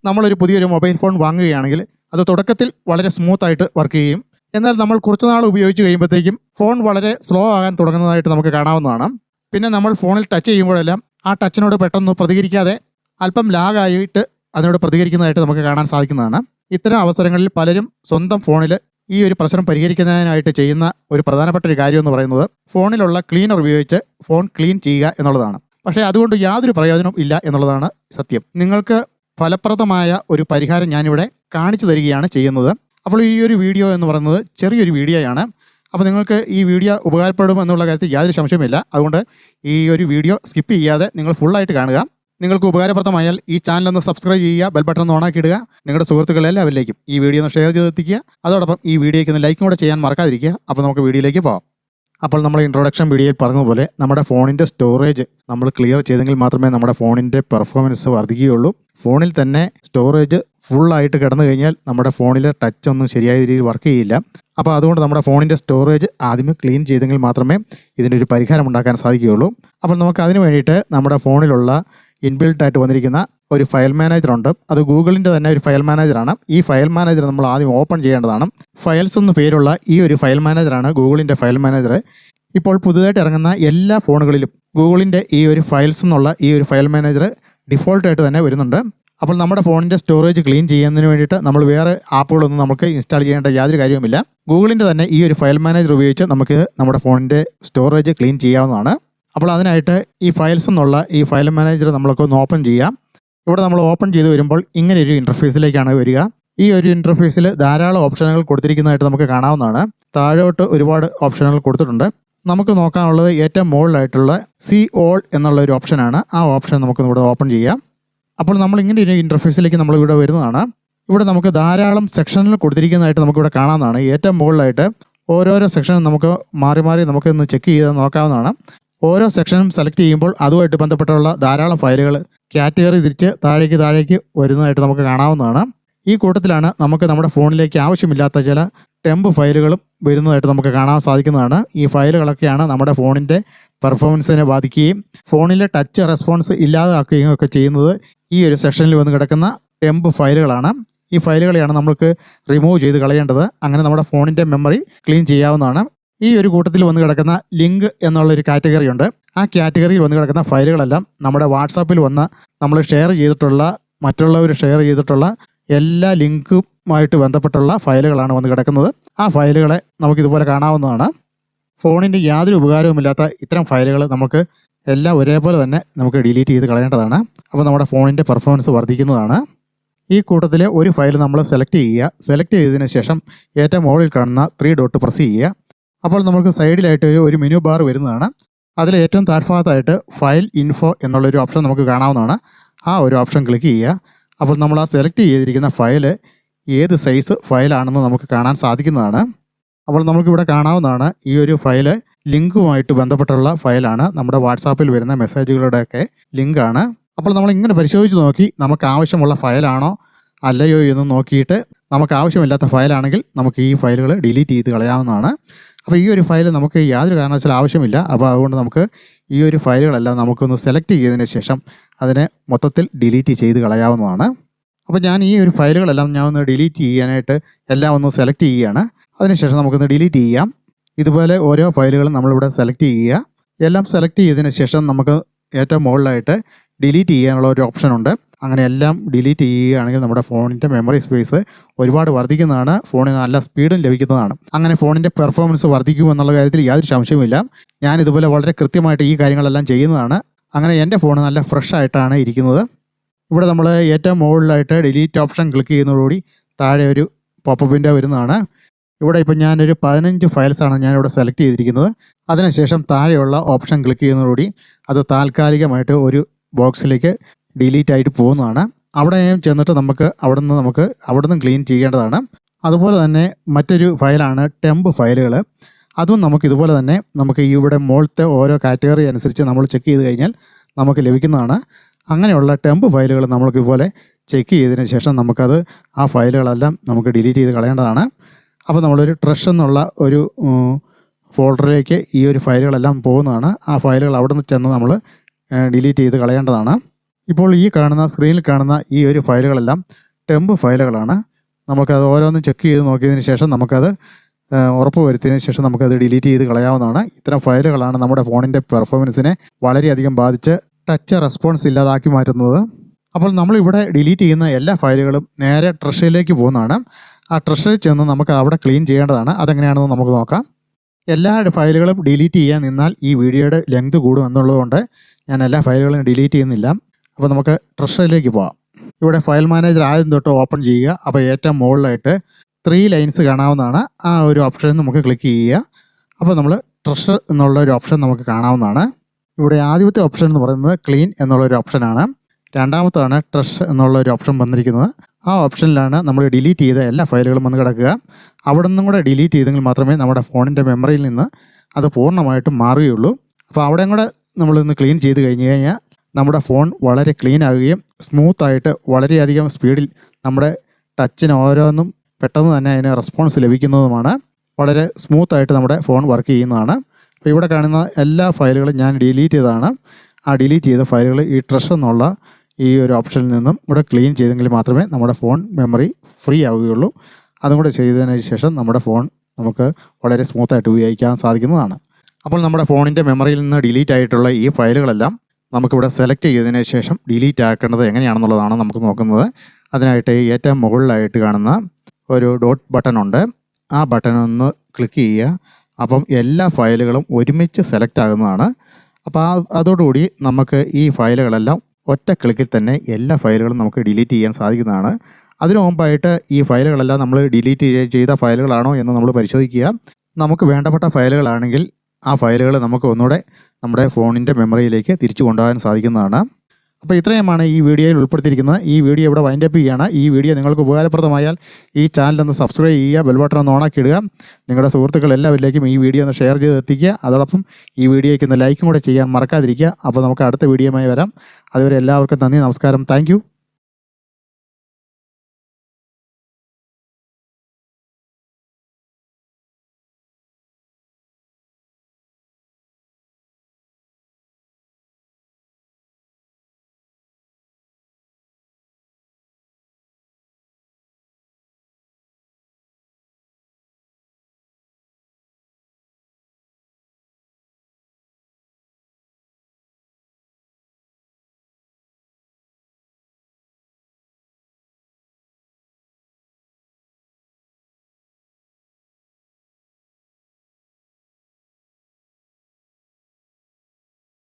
നമ്മളൊരു പുതിയൊരു mobile phone വാങ്ങുകയാണെങ്കിൽ അത് തുടക്കത്തിൽ വളരെ സ്മൂത്തായിട്ട് വർക്ക് ചെയ്യും. എന്നാൽ നമ്മൾ കുറച്ച് നാൾ ഉപയോഗിച്ച് കഴിയുമ്പോഴത്തേക്കും ഫോൺ വളരെ സ്ലോ ആകാൻ തുടങ്ങുന്നതായിട്ട് നമുക്ക് കാണാവുന്നതാണ്. പിന്നെ നമ്മൾ ഫോണിൽ ടച്ച് ചെയ്യുമ്പോഴെല്ലാം ആ ടച്ചിനോട് പെട്ടെന്ന് പ്രതികരിക്കാതെ അല്പം ലാഗായിട്ട് അതിനോട് പ്രതികരിക്കുന്നതായിട്ട് നമുക്ക് കാണാൻ സാധിക്കുന്നതാണ്. ഇത്തരം അവസരങ്ങളിൽ പലരും സ്വന്തം ഫോണിൽ ഈ ഒരു പ്രശ്നം പരിഹരിക്കുന്നതിനായിട്ട് ചെയ്യുന്ന ഒരു പ്രധാനപ്പെട്ട ഒരു കാര്യം എന്ന് പറയുന്നത് ഫോണിലുള്ള ക്ലീനർ ഉപയോഗിച്ച് ഫോൺ ക്ലീൻ ചെയ്യുക എന്നുള്ളതാണ്. പക്ഷേ അതുകൊണ്ട് യാതൊരു പ്രയോജനവും ഇല്ല എന്നുള്ളതാണ് സത്യം. നിങ്ങൾക്ക് ഫലപ്രദമായ ഒരു പരിഹാരം ഞാനിവിടെ കാണിച്ചു തരികയാണ് ചെയ്യുന്നത്. അപ്പോൾ ഈ ഒരു വീഡിയോ എന്ന് പറയുന്നത് ചെറിയൊരു വീഡിയോയാണ്. അപ്പോൾ നിങ്ങൾക്ക് ഈ വീഡിയോ ഉപകാരപ്പെടും എന്നുള്ള കാര്യത്തിൽ യാതൊരു സംശയമില്ല. അതുകൊണ്ട് ഈ ഒരു വീഡിയോ സ്കിപ്പ് ചെയ്യാതെ നിങ്ങൾ ഫുള്ളായിട്ട് കാണുക. നിങ്ങൾക്ക് ഉപകാരപ്രദമായാൽ ഈ ചാനൽ ഒന്ന് സബ്സ്ക്രൈബ് ചെയ്യുക, ബെൽ ബട്ടൺ ഒന്ന് ഓണാക്കി ഇടുക. നിങ്ങളുടെ സുഹൃത്തുക്കളെല്ലാവരിലേക്കും ഈ വീഡിയോ ഒന്ന് ഷെയർ ചെയ്തെത്തിക്കുക. അതോടൊപ്പം ഈ വീഡിയോയ്ക്ക് ഒന്ന് ലൈക്കും കൂടെ ചെയ്യാൻ മറക്കാതിരിക്കുക. അപ്പോൾ നമുക്ക് വീഡിയോയിലേക്ക് പോകാം. അപ്പോൾ നമ്മൾ ഇൻട്രൊഡക്ഷൻ വീഡിയോയിൽ പറഞ്ഞതുപോലെ നമ്മുടെ ഫോണിൻ്റെ സ്റ്റോറേജ് നമ്മൾ ക്ലിയർ ചെയ്തെങ്കിൽ മാത്രമേ നമ്മുടെ ഫോണിൻ്റെ പെർഫോമൻസ് വർദ്ധിക്കുകയുള്ളൂ. ഫോണിൽ തന്നെ സ്റ്റോറേജ് ഫുള്ളായിട്ട് കിടന്നു കഴിഞ്ഞാൽ നമ്മുടെ ഫോണിലെ ടച്ച് ഒന്നും ശരിയായ രീതിയിൽ വർക്ക് ചെയ്യില്ല. അപ്പോൾ അതുകൊണ്ട് നമ്മുടെ ഫോണിൻ്റെ സ്റ്റോറേജ് ആദ്യമേ ക്ലീൻ ചെയ്തെങ്കിൽ മാത്രമേ ഇതിനൊരു പരിഹാരം ഉണ്ടാക്കാൻ സാധിക്കുകയുള്ളൂ. അപ്പോൾ നമുക്ക് അതിന് വേണ്ടിയിട്ട് നമ്മുടെ ഫോണിലുള്ള ഇൻബിൽട്ടായിട്ട് വന്നിരിക്കുന്ന ഒരു ഫയൽ മാനേജർ ഉണ്ട്. അത് ഗൂഗിളിൻ്റെ തന്നെ ഒരു ഫയൽ മാനേജറാണ്. ഈ ഫയൽ മാനേജർ നമ്മൾ ആദ്യം ഓപ്പൺ ചെയ്യേണ്ടതാണ്. ഫയൽസ് എന്ന് പേരുള്ള ഈ ഒരു ഫയൽ മാനേജറാണ് ഗൂഗിളിൻ്റെ ഫയൽ മാനേജർ. ഇപ്പോൾ പുതുതായിട്ട് ഇറങ്ങുന്ന എല്ലാ ഫോണുകളിലും ഗൂഗിളിൻ്റെ ഈ ഒരു ഫയൽസ് എന്നുള്ള ഈ ഒരു ഫയൽ മാനേജർ ഡിഫോൾട്ടായിട്ട് തന്നെ വരുന്നുണ്ട്. അപ്പോൾ നമ്മുടെ ഫോണിൻ്റെ സ്റ്റോറേജ് ക്ലീൻ ചെയ്യുന്നതിന് വേണ്ടിയിട്ട് നമ്മൾ വേറെ ആപ്പുകളൊന്നും നമുക്ക് ഇൻസ്റ്റാൾ ചെയ്യേണ്ട യാതൊരു കാര്യവുമില്ല. ഗൂഗിളിൻ്റെ തന്നെ ഈ ഒരു ഫയൽ മാനേജർ ഉപയോഗിച്ച് നമുക്ക് നമ്മുടെ ഫോണിൻ്റെ സ്റ്റോറേജ് ക്ലീൻ ചെയ്യാവുന്നതാണ്. അപ്പോൾ അതിനായിട്ട് ഈ ഫയൽസ് എന്നുള്ള ഈ ഫയൽ മാനേജർ നമ്മളൊക്കെ ഒന്ന് ഓപ്പൺ ചെയ്യാം. ഇവിടെ നമ്മൾ ഓപ്പൺ ചെയ്ത് വരുമ്പോൾ ഇങ്ങനെ ഒരു ഇൻ്റർഫേസിലേക്കാണ് വരിക. ഈ ഒരു ഇൻ്റർഫേസിൽ ധാരാളം ഓപ്ഷനുകൾ കൊടുത്തിരിക്കുന്നതായിട്ട് നമുക്ക് കാണാവുന്നതാണ്. താഴോട്ട് ഒരുപാട് ഓപ്ഷനുകൾ കൊടുത്തിട്ടുണ്ട്. നമുക്ക് നോക്കാനുള്ളത് ഏറ്റവും മുകളിലായിട്ടുള്ള സി ഓൾ എന്നുള്ള ഒരു ഓപ്ഷനാണ്. ആ ഓപ്ഷൻ നമുക്ക് ഇവിടെ ഓപ്പൺ ചെയ്യാം. അപ്പോൾ നമ്മൾ ഇങ്ങനെ ഒരു ഇൻ്റർഫേസിലേക്ക് നമ്മൾ ഇവിടെ വരുന്നതാണ്. ഇവിടെ നമുക്ക് ധാരാളം സെക്ഷനുകൾ കൊടുത്തിരിക്കുന്നതായിട്ട് നമുക്കിവിടെ കാണാവുന്നതാണ്. ഏറ്റവും മുകളിലായിട്ട് ഓരോരോ സെക്ഷനും നമുക്ക് മാറി മാറി നമുക്ക് ഇന്ന് ചെക്ക് ചെയ്ത് നോക്കാവുന്നതാണ്. ഓരോ സെക്ഷനും സെലക്ട് ചെയ്യുമ്പോൾ അതുമായിട്ട് ബന്ധപ്പെട്ടുള്ള ധാരാളം ഫയലുകൾ കാറ്റഗറി തിരിച്ച് താഴേക്ക് വരുന്നതായിട്ട് നമുക്ക് കാണാവുന്നതാണ്. ഈ കൂട്ടത്തിലാണ് നമുക്ക് നമ്മുടെ ഫോണിലേക്ക് ആവശ്യമില്ലാത്ത ചില ടെമ്പ് ഫയലുകളും വരുന്നതായിട്ട് നമുക്ക് കാണാൻ സാധിക്കുന്നതാണ്. ഈ ഫയലുകളൊക്കെയാണ് നമ്മുടെ ഫോണിൻ്റെ പെർഫോമൻസിനെ ബാധിക്കുകയും ഫോണിലെ ടച്ച് റെസ്പോൺസ് ഇല്ലാതാക്കുകയും ഒക്കെ ചെയ്യുന്നത് ഈ ഒരു സെക്ഷനിൽ വന്ന് കിടക്കുന്ന ടെമ്പ് ഫയലുകളാണ്. ഈ ഫയലുകളെയാണ് നമുക്ക് റിമൂവ് ചെയ്ത് കളയേണ്ടത്. അങ്ങനെ നമ്മുടെ ഫോണിൻ്റെ മെമ്മറി ക്ലീൻ ചെയ്യാവുന്നതാണ്. ഈ ഒരു കൂട്ടത്തിൽ വന്ന് കിടക്കുന്ന ലിങ്ക് എന്നുള്ളൊരു കാറ്റഗറി ഉണ്ട്. ആ കാറ്റഗറിയിൽ വന്ന് കിടക്കുന്ന ഫയലുകളെല്ലാം നമ്മുടെ വാട്സാപ്പിൽ വന്ന് നമ്മൾ ഷെയർ ചെയ്തിട്ടുള്ള മറ്റുള്ളവർ ഷെയർ ചെയ്തിട്ടുള്ള എല്ലാ ലിങ്കുമായിട്ട് ബന്ധപ്പെട്ടുള്ള ഫയലുകളാണ് വന്ന് കിടക്കുന്നത്. ആ ഫയലുകളെ നമുക്കിതുപോലെ കാണാവുന്നതാണ്. ഫോണിൻ്റെ യാതൊരു ഉപകാരവുമില്ലാത്ത ഇത്തരം ഫയലുകൾ നമുക്ക് എല്ലാം ഒരേപോലെ തന്നെ നമുക്ക് ഡിലീറ്റ് ചെയ്ത് കളയേണ്ടതാണ്. അപ്പോൾ നമ്മുടെ ഫോണിൻ്റെ പെർഫോമൻസ് വർദ്ധിക്കുന്നതാണ്. ഈ കൂട്ടത്തിൽ ഒരു ഫയൽ നമ്മൾ സെലക്ട് ചെയ്യുക. സെലക്ട് ചെയ്തതിന് ശേഷം ഏറ്റവും മുകളിൽ കാണുന്ന 3 ഡോട്ട് പ്രസ് ചെയ്യുക. അപ്പോൾ നമുക്ക് സൈഡിലായിട്ട് ഒരു മെനു ബാർ വരുന്നതാണ്. അതിൽ ഏറ്റവും താഴ്ഭാഗത്തായിട്ട് ഫയൽ ഇൻഫോ എന്നുള്ളൊരു ഓപ്ഷൻ നമുക്ക് കാണാവുന്നതാണ്. ആ ഒരു ഓപ്ഷൻ ക്ലിക്ക് ചെയ്യുക. അപ്പോൾ നമ്മൾ ആ സെലക്ട് ചെയ്തിരിക്കുന്ന ഫയൽ ഏത് സൈസ് ഫയലാണെന്ന് നമുക്ക് കാണാൻ സാധിക്കുന്നതാണ്. അപ്പോൾ നമുക്കിവിടെ കാണാവുന്നതാണ് ഈ ഒരു ഫയൽ ലിങ്കുമായിട്ട് ബന്ധപ്പെട്ടുള്ള ഫയലാണ്. നമ്മുടെ വാട്സാപ്പിൽ വരുന്ന മെസ്സേജുകളുടെയൊക്കെ ലിങ്കാണ്. അപ്പോൾ നമ്മൾ ഇങ്ങനെ പരിശോധിച്ച് നോക്കി നമുക്ക് ആവശ്യമുള്ള ഫയലാണോ അല്ലയോ എന്ന് നോക്കിയിട്ട് നമുക്ക് ആവശ്യമില്ലാത്ത ഫയലാണെങ്കിൽ നമുക്ക് ഈ ഫയലുകൾ ഡിലീറ്റ് ചെയ്ത് കളയാവുന്നതാണ്. അപ്പോൾ ഈ ഒരു ഫയൽ നമുക്ക് യാതൊരു കാരണവശാലും ആവശ്യമില്ല. അപ്പോൾ അതുകൊണ്ട് നമുക്ക് ഈ ഒരു ഫയലുകളെല്ലാം നമുക്കൊന്ന് സെലക്ട് ചെയ്തതിന് ശേഷം അതിനെ മൊത്തത്തിൽ ഡിലീറ്റ് ചെയ്ത് കളയാവുന്നതാണ്. അപ്പോൾ ഞാൻ ഈ ഒരു ഫയലുകളെല്ലാം ഞാൻ ഒന്ന് ഡിലീറ്റ് ചെയ്യാനായിട്ട് എല്ലാം ഒന്ന് സെലക്ട് ചെയ്യുകയാണ്. അതിനുശേഷം നമുക്കൊന്ന് ഡിലീറ്റ് ചെയ്യാം. ഇതുപോലെ ഓരോ ഫയലുകളും നമ്മളിവിടെ സെലക്ട് ചെയ്യുക. എല്ലാം സെലക്ട് ചെയ്തതിന് ശേഷം നമുക്ക് ഏറ്റവും മുകളിലായിട്ട് ഡിലീറ്റ് ചെയ്യാനുള്ള ഒരു ഓപ്ഷൻ ഉണ്ട്. അങ്ങനെ എല്ലാം ഡിലീറ്റ് ചെയ്യുകയാണെങ്കിൽ നമ്മുടെ ഫോണിൻ്റെ മെമ്മറി സ്പേസ് ഒരുപാട് വർദ്ധിക്കുന്നതാണ്. ഫോണിന് നല്ല സ്പീഡും ലഭിക്കുന്നതാണ്. അങ്ങനെ ഫോണിൻ്റെ പെർഫോമൻസ് വർദ്ധിക്കുമെന്നുള്ള കാര്യത്തിൽ യാതൊരു സംശയവുമില്ല. ഞാൻ ഇതുപോലെ വളരെ കൃത്യമായിട്ട് ഈ കാര്യങ്ങളെല്ലാം ചെയ്യുന്നതാണ്. അങ്ങനെ എൻ്റെ ഫോൺ നല്ല ഫ്രഷ് ആയിട്ടാണ് ഇരിക്കുന്നത്. ഇവിടെ നമ്മൾ ഏറ്റവും മുകളിലായിട്ട് ഡിലീറ്റ് ഓപ്ഷൻ ക്ലിക്ക് ചെയ്യുന്നതോടുകൂടി താഴെ ഒരു പോപ്പപ്പ് വിൻഡോ വരുന്നതാണ്. ഇവിടെ ഇപ്പോൾ ഞാനൊരു 15 ഫയൽസാണ് ഞാനിവിടെ സെലക്ട് ചെയ്തിരിക്കുന്നത്. അതിനുശേഷം താഴെയുള്ള ഓപ്ഷൻ ക്ലിക്ക് ചെയ്യുന്നതോടുകൂടി അത് താൽക്കാലികമായിട്ട് ഒരു ബോക്സിലേക്ക് ഡിലീറ്റ് ആയിട്ട് പോകുന്നതാണ്. അവിടെ ചെന്നിട്ട് നമുക്ക് അവിടെ നിന്ന് ക്ലീൻ ചെയ്യേണ്ടതാണ്. അതുപോലെ തന്നെ മറ്റൊരു ഫയലാണ് ടെമ്പ് ഫയലുകൾ. അതും നമുക്ക് ഇതുപോലെ തന്നെ നമുക്ക് ഇവിടെ മുകളിലത്തെ ഓരോ കാറ്റഗറി അനുസരിച്ച് നമ്മൾ ചെക്ക് ചെയ്ത് കഴിഞ്ഞാൽ നമുക്ക് ലഭിക്കുന്നതാണ്. അങ്ങനെയുള്ള ടെമ്പ് ഫയലുകൾ നമ്മൾക്ക് ഇതുപോലെ ചെക്ക് ചെയ്തതിന് ശേഷം നമുക്കത് ആ ഫയലുകളെല്ലാം നമുക്ക് ഡിലീറ്റ് ചെയ്ത് കളയേണ്ടതാണ്. അപ്പോൾ നമ്മളൊരു ട്രഷ് എന്നുള്ള ഒരു ഫോൾഡറിലേക്ക് ഈ ഒരു ഫയലുകളെല്ലാം പോകുന്നതാണ്. ആ ഫയലുകൾ അവിടെ നിന്ന് ചെന്ന് നമ്മൾ ഡിലീറ്റ് ചെയ്ത് കളയേണ്ടതാണ്. ഇപ്പോൾ ഈ കാണുന്ന സ്ക്രീനിൽ കാണുന്ന ഈ ഒരു ഫയലുകളെല്ലാം ടെമ്പ് ഫയലുകളാണ്. നമുക്കത് ഓരോന്നും ചെക്ക് ചെയ്ത് നോക്കിയതിന് ശേഷം നമുക്കത് ഉറപ്പ് വരുത്തിയതിന് ശേഷം നമുക്കത് ഡിലീറ്റ് ചെയ്ത് കളയാവുന്നതാണ്. ഇത്തരം ഫയലുകളാണ് നമ്മുടെ ഫോണിൻ്റെ പെർഫോമൻസിനെ വളരെയധികം ബാധിച്ച് ടച്ച് റെസ്പോൺസ് ഇല്ലാതാക്കി മാറ്റുന്നത്. അപ്പോൾ നമ്മളിവിടെ ഡിലീറ്റ് ചെയ്യുന്ന എല്ലാ ഫയലുകളും നേരെ ട്രഷറിലേക്ക് പോകുന്നതാണ്. ആ ട്രഷറിൽ ചെന്ന് നമുക്ക് അവിടെ ക്ലീൻ ചെയ്യേണ്ടതാണ്. അതെങ്ങനെയാണെന്ന് നമുക്ക് നോക്കാം. എല്ലാ ഫയലുകളും ഡിലീറ്റ് ചെയ്യാൻ നിന്നാൽ ഈ വീഡിയോയുടെ ലെങ്ത് കൂടും എന്നുള്ളതുകൊണ്ട് ഞാൻ എല്ലാ ഫയലുകളും ഡിലീറ്റ് ചെയ്യുന്നില്ല. അപ്പോൾ നമുക്ക് ട്രഷറിലേക്ക് പോകാം. ഇവിടെ ഫയൽ മാനേജർ ആദ്യം തൊട്ട് ഓപ്പൺ ചെയ്യുക. അപ്പോൾ ഏറ്റവും മുകളിലായിട്ട് 3 ലൈൻസ് കാണാവുന്നതാണ്. ആ ഒരു ഓപ്ഷൻ നമുക്ക് ക്ലിക്ക് ചെയ്യുക. അപ്പോൾ നമ്മൾ ട്രഷർ എന്നുള്ള ഒരു ഓപ്ഷൻ നമുക്ക് കാണാവുന്നതാണ്. ഇവിടെ ആദ്യത്തെ ഓപ്ഷൻ എന്ന് പറയുന്നത് ക്ലീൻ എന്നുള്ളൊരു ഓപ്ഷനാണ്. രണ്ടാമത്താണ് ട്രഷ് എന്നുള്ള ഒരു ഓപ്ഷൻ വന്നിരിക്കുന്നത്. ആ ഓപ്ഷനിലാണ് നമ്മൾ ഡിലീറ്റ് ചെയ്ത എല്ലാ ഫയലുകളും വന്ന് കിടക്കുക. അവിടെ നിന്നും കൂടെ ഡിലീറ്റ് ചെയ്തെങ്കിൽ മാത്രമേ നമ്മുടെ ഫോണിൻ്റെ മെമ്മറിയിൽ നിന്ന് അത് പൂർണ്ണമായിട്ടും മാറുകയുള്ളൂ. അപ്പോൾ അവിടെയും കൂടെ നമ്മളിന്ന് ക്ലീൻ ചെയ്ത് കഴിഞ്ഞ് കഴിഞ്ഞാൽ നമ്മുടെ ഫോൺ വളരെ ക്ലീൻ ആകുകയും സ്മൂത്തായിട്ട് വളരെയധികം സ്പീഡിൽ നമ്മുടെ ടച്ചിന് ഓരോന്നും പെട്ടെന്ന് തന്നെ അതിന് റെസ്പോൺസ് ലഭിക്കുന്നതുമാണ്. വളരെ സ്മൂത്തായിട്ട് നമ്മുടെ ഫോൺ വർക്ക് ചെയ്യുന്നതാണ്. അപ്പോൾ ഇവിടെ കാണുന്ന എല്ലാ ഫയലുകളും ഞാൻ ഡിലീറ്റ് ചെയ്തതാണ്. ആ ഡിലീറ്റ് ചെയ്ത ഫയലുകൾ ഈ ട്രഷ് എന്നുള്ള ഈ ഒരു ഓപ്ഷനിൽ നിന്നും ഇവിടെ ക്ലീൻ ചെയ്തെങ്കിൽ മാത്രമേ നമ്മുടെ ഫോൺ മെമ്മറി ഫ്രീ ആവുകയുള്ളൂ. അതും കൂടെ ചെയ്തതിന് ശേഷം നമ്മുടെ ഫോൺ നമുക്ക് വളരെ സ്മൂത്തായിട്ട് ഉപയോഗിക്കാൻ സാധിക്കുന്നതാണ്. അപ്പോൾ നമ്മുടെ ഫോണിൻ്റെ മെമ്മറിയിൽ നിന്ന് ഡിലീറ്റ് ആയിട്ടുള്ള ഈ ഫയലുകളെല്ലാം നമുക്കിവിടെ സെലക്ട് ചെയ്തതിന് ശേഷം ഡിലീറ്റ് ആക്കേണ്ടത് എങ്ങനെയാണെന്നുള്ളതാണ് നമുക്ക് നോക്കുന്നത്. അതിനായിട്ട് ഏറ്റവും മുകളിലായിട്ട് കാണുന്ന ഒരു ഡോട്ട് ബട്ടൺ ഉണ്ട്. ആ ബട്ടൺ ഒന്ന് ക്ലിക്ക് ചെയ്യുക. അപ്പം എല്ലാ ഫയലുകളും ഒരുമിച്ച് സെലക്ട് ആകുന്നതാണ്. അപ്പോൾ അതോടുകൂടി നമുക്ക് ഈ ഫയലുകളെല്ലാം ഒറ്റ ക്ലിക്കിൽ തന്നെ എല്ലാ ഫയലുകളും നമുക്ക് ഡിലീറ്റ് ചെയ്യാൻ സാധിക്കുന്നതാണ്. അതിനു മുമ്പായിട്ട് ഈ ഫയലുകളെല്ലാം നമ്മൾ ഡിലീറ്റ് ചെയ്ത ഫയലുകളാണോ എന്ന് നമ്മൾ പരിശോധിക്കുക. നമുക്ക് വേണ്ടപ്പെട്ട ഫയലുകളാണെങ്കിൽ ആ ഫയലുകൾ നമുക്ക് ഒന്നുകൂടെ നമ്മുടെ ഫോണിൻ്റെ മെമ്മറിയിലേക്ക് തിരിച്ചു കൊണ്ടുപോകാൻ സാധിക്കുന്നതാണ്. അപ്പോൾ ഇത്രയുമാണ് ഈ വീഡിയോയിൽ ഉൾപ്പെടുത്തിയിരിക്കുന്നത്. ഈ വീഡിയോ ഇവിടെ വൈൻഡപ്പ് ചെയ്യുകയാണ്. ഈ വീഡിയോ നിങ്ങൾക്ക് ഉപകാരപ്രദമായാൽ ഈ ചാനലൊന്ന് സബ്സ്ക്രൈബ് ചെയ്യുക, ബെൽ ബട്ടൺ ഒന്ന് ഓണാക്കി ഇടുക. നിങ്ങളുടെ സുഹൃത്തുക്കൾ എല്ലാവരിലേക്കും ഈ വീഡിയോ ഒന്ന് ഷെയർ ചെയ്ത് എത്തിക്കുക. അതോടൊപ്പം ഈ വീഡിയോയ്ക്ക് ഒന്ന് ലൈക്കും കൂടെ ചെയ്യാൻ മറക്കാതിരിക്കുക. അപ്പോൾ നമുക്ക് അടുത്ത വീഡിയോയുമായി വരാം. അതുവരെ എല്ലാവർക്കും നന്ദി, നമസ്കാരം, താങ്ക് യു.